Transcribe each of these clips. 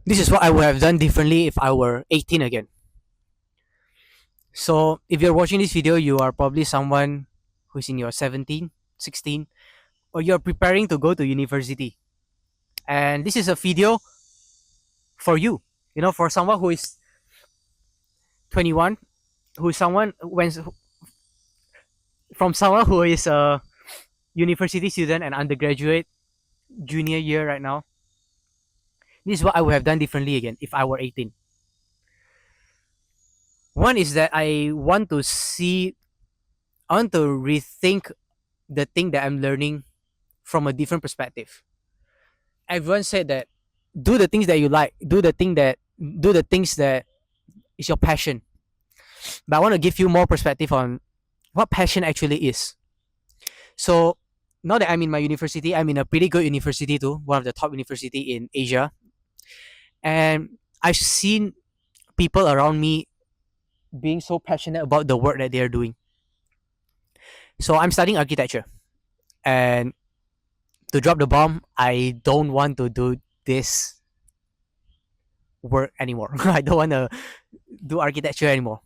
This is what I would have done differently if I were 18 again. So if you're watching this video, you are probably someone who's in your 17, 16, or you're preparing to go to university. And this is a video for you, for someone who is 21, who is someone when from someone who is a university student and undergraduate junior year right now. This is what I would have done differently again if I were 18. One is that I want to rethink the thing that I'm learning from a different perspective. Everyone said that do the things that you like, do the things that is your passion. But I want to give you more perspective on what passion actually is. So now that I'm in my university, I'm in a pretty good university too, one of the top university in Asia, and I've seen people around me being so passionate about the work that they're doing. So I'm studying architecture, and to drop the bomb, I don't want to do this work anymore. I don't want to do architecture anymore.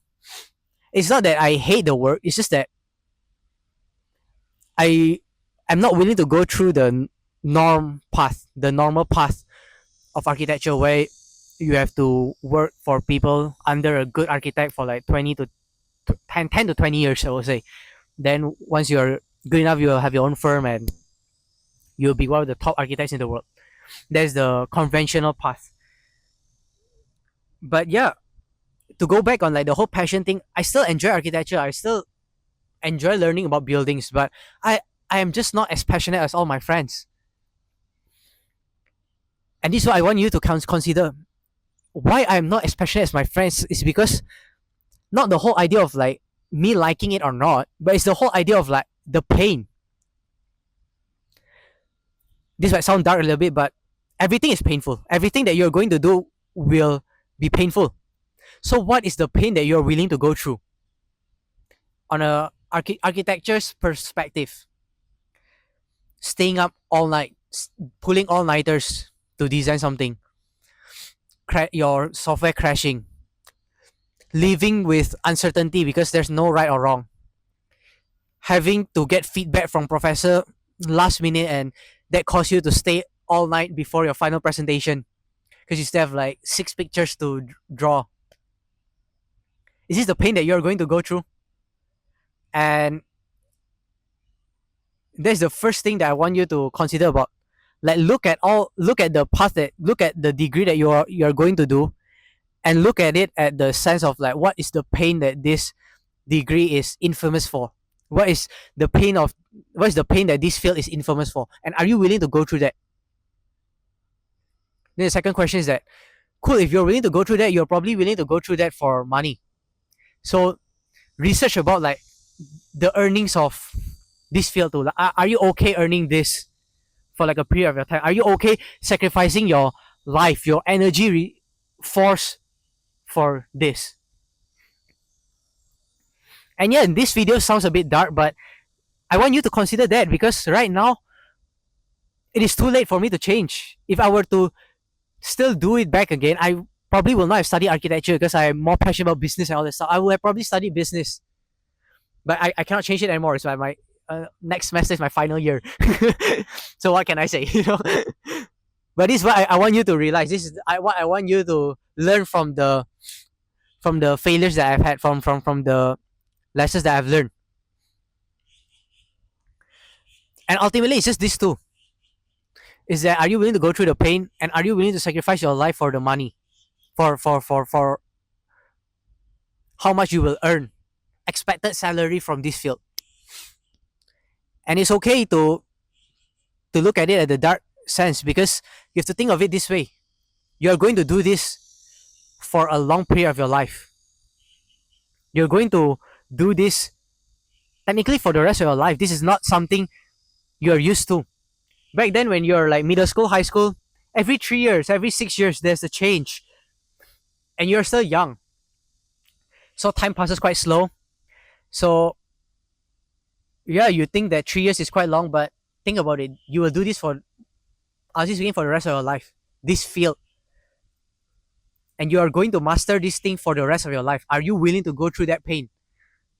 It's not that I hate the work. It's just that I am not willing to go through the normal path of architecture where you have to work for people under a good architect for like 20 to 10 to 20 years, I would say. Then once you're good enough, you'll have your own firm and you'll be one of the top architects in the world. That's the conventional path. But yeah, to go back on like the whole passion thing, I still enjoy architecture. I still enjoy learning about buildings, but I am just not as passionate as all my friends. And this is what I want you to consider. Why I'm not as passionate as my friends is because not the whole idea of like me liking it or not, but it's the whole idea of like the pain. This might sound dark a little bit, but everything is painful. Everything that you're going to do will be painful. So what is the pain that you're willing to go through? On a architecture's perspective, staying up all night, pulling all nighters to design something, your software crashing, living with uncertainty because there's no right or wrong, having to get feedback from professor last minute, and that caused you to stay all night before your final presentation because you still have like 6 pictures to draw. Is this the pain that you're going to go through? And that's the first thing that I want you to consider about. Like look at the path that look at the degree that you're going to do, and look at it at the sense of like what is the pain that this degree is infamous for. What is the pain of what is the pain that this field is infamous for? And are you willing to go through that? Then the second question is that cool, if you're willing to go through that, you're probably willing to go through that for money. So research about like the earnings of this field too. Like, are you okay earning this for like a period of your time? Are you okay sacrificing your life, your energy, force for this? And yeah, this video sounds a bit dark, but I want you to consider that because right now it is too late for me to change. If I were to still do it back again, I probably will not have studied architecture because I'm more passionate about business and all that stuff. I would have probably studied business, but I cannot change it anymore. So my next semester is my final year. So what can I say? But this is what I want you to realize. This is what I want you to learn from the failures that I've had, from the lessons that I've learned. And ultimately, it's just these two. Is that are you willing to go through the pain, and are you willing to sacrifice your life for the money, for how much you will earn, expected salary from this field. And it's okay to look at it at the dark sense because you have to think of it this way. You're going to do this for a long period of your life. You're going to do this technically for the rest of your life. This is not something you're used to. Back then, when you're like middle school, high school, every 3 years, every 6 years, there's a change. And you're still young. So time passes quite slow. So, yeah, you think that 3 years is quite long, but think about it. You will do this for, I was just speaking, for the rest of your life. This field. and you are going to master this thing for the rest of your life. Are you willing to go through that pain?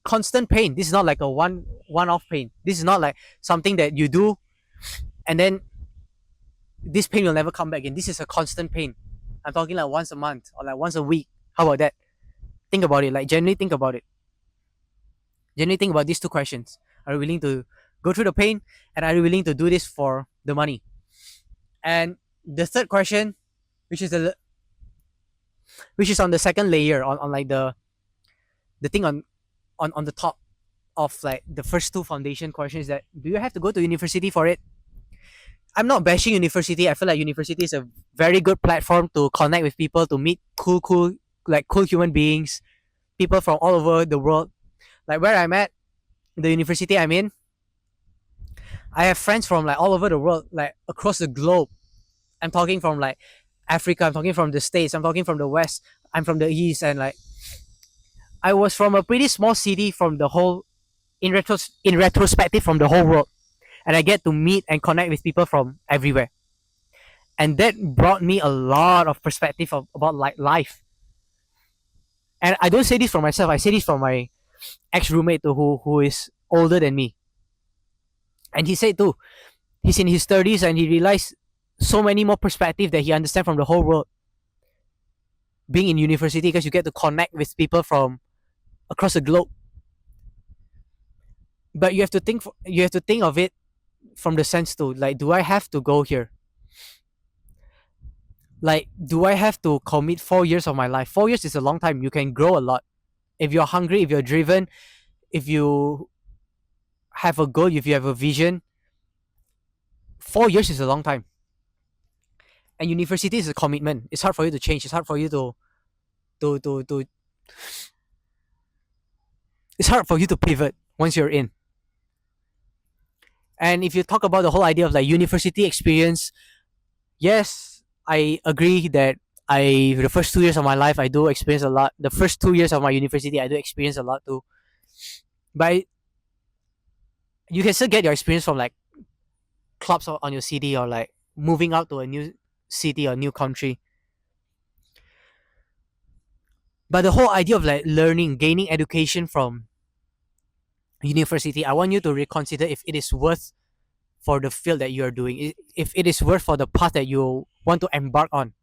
Constant pain. This is not like a one-off pain. This is not like something that you do and then this pain will never come back again. This is a constant pain. I'm talking like once a month or like once a week. How about that? Think about it. Like genuinely think about it. Genuinely think about these two questions. Are you willing to go through the pain, and are you willing to do this for the money? And the third question, which is which is on the second layer, on like the thing on the top of like the first two foundation questions, that do you have to go to university for it? I'm not bashing university. I feel like university is a very good platform to connect with people, to meet cool human beings, people from all over the world. Like where I'm at, the university I'm in, I have friends from like all over the world, like across the globe. I'm talking from like Africa, I'm talking from the States, I'm talking from the West, I'm from the East, and like I was from a pretty small city from the whole in retrospective from the whole world, and I get to meet and connect with people from everywhere, and that brought me a lot of perspective about like life. And I don't say this for myself. I say this from my ex roommate who is older than me, and he said too. He's in his 30s and he realized so many more perspective that he understands from the whole world. Being in university, because you get to connect with people from across the globe, but you have to think of it from the sense too. Like, do I have to go here? Like, do I have to commit 4 years of my life? 4 years is a long time. You can grow a lot if you're hungry, if you're driven, if you have a goal, if you have a vision. 4 years is a long time, and university is a commitment. It's hard for you to change. It's hard for you to it's hard for you to pivot once you're in. And if you talk about the whole idea of like university experience, yes, I agree that the first 2 years of my life I do experience a lot. The first 2 years of my university I do experience a lot too. But you can still get your experience from like clubs on your city, or like moving out to a new city or new country. But the whole idea of like learning, gaining education from university, I want you to reconsider if it is worth for the field that you are doing, if it is worth for the path that you want to embark on.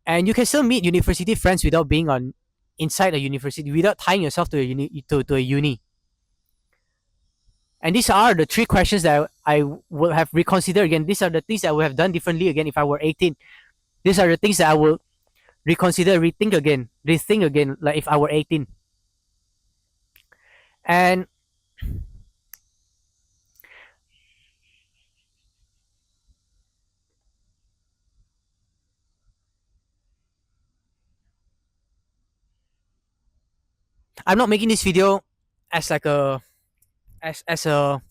And you can still meet university friends without being on inside a university, without tying yourself to a uni. And these are the three questions that I will have reconsidered again. These are the things that I would have done differently again if I were 18. These are the things that I will reconsider, rethink again, like if I were 18. And I'm not making this video as like a as a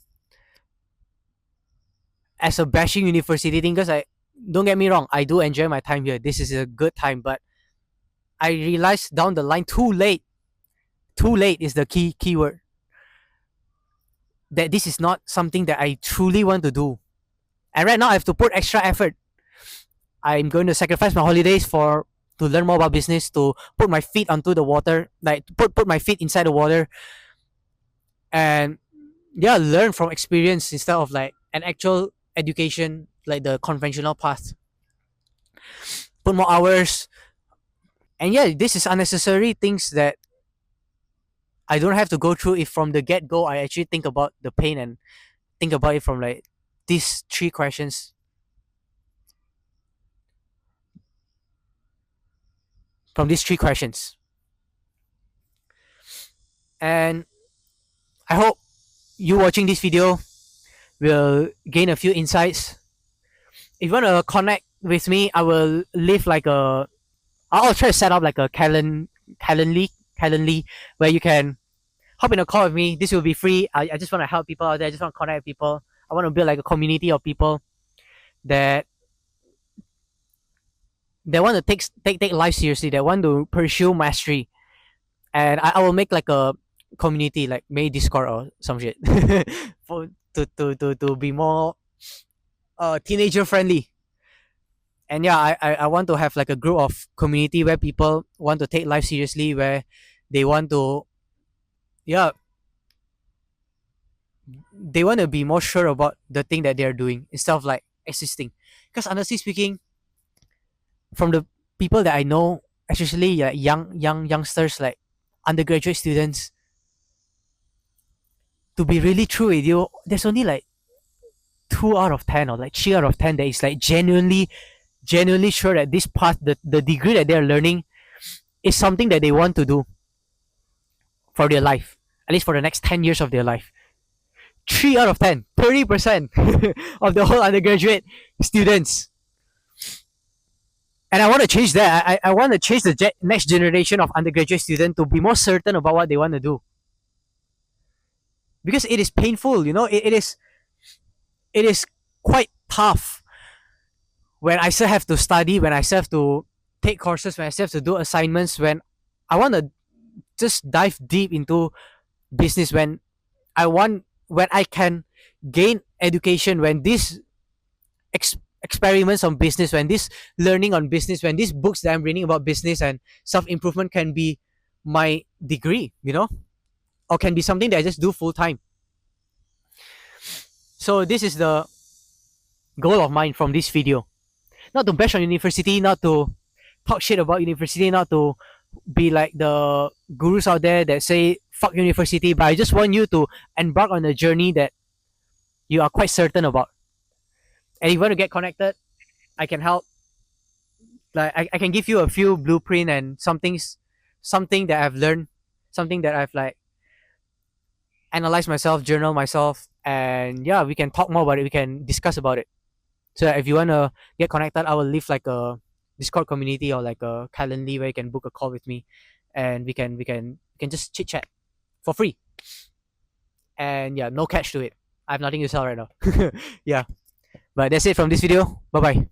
bashing university thing, because I don't get me wrong, I do enjoy my time here. This is a good time, but I realized down the line too late. Too late is the keyword. That this is not something that I truly want to do. And right now I have to put extra effort. I'm going to sacrifice my holidays for to learn more about business, to put my feet onto the water, like put my feet inside the water, and yeah, learn from experience instead of like an actual education like the conventional path. Put more hours, and yeah, this is unnecessary things that I don't have to go through if from the get go I actually think about the pain and think about it from like these three questions. From these three questions. And I hope you watching this video will gain a few insights. If you want to connect with me, I will leave like I'll try to set up like a Calendly where you can hop in a call with me. This will be free. I just want to help people out there. I just want to connect with people. I want to build like a community of people that want to take life seriously. That want to pursue mastery, and I will make like a community, like maybe Discord or some shit, for to be more teenager friendly. And yeah, I want to have like a group of community where people want to take life seriously, where they want to, yeah, they want to be more sure about the thing that they're doing instead of like existing. Because honestly speaking, from the people that I know, especially youngsters, like undergraduate students, to be really true with you, there's only like 2 out of 10 or like 3 out of 10 that is like genuinely sure that this path, the degree that they're learning, is something that they want to do for their life, at least for the next 10 years of their life. 3 out of 10, 30% of the whole undergraduate students. And I want to change that. I want to change the next generation of undergraduate students to be more certain about what they want to do. Because it is painful, it is quite tough when I still have to study, when I still have to take courses, when I still have to do assignments, when I want to just dive deep into business, when I can gain education, when these experiments on business, when this learning on business, when these books that I'm reading about business and self improvement can be my degree, or can be something that I just do full time. So this is the goal of mine from this video. Not to bash on university, not to talk shit about university, not to be like the gurus out there that say fuck university, but I just want you to embark on a journey that you are quite certain about. And if you want to get connected, I can help. Like I can give you a few blueprint and something that I've learned, something that I've like analyzed myself, journal myself, and yeah, we can talk more about it. We can discuss about it. So if you wanna get connected, I will leave like a Discord community or like a Calendly where you can book a call with me, and we can just chit chat for free. And yeah, no catch to it. I have nothing to sell right now. Yeah, but that's it from this video. Bye bye.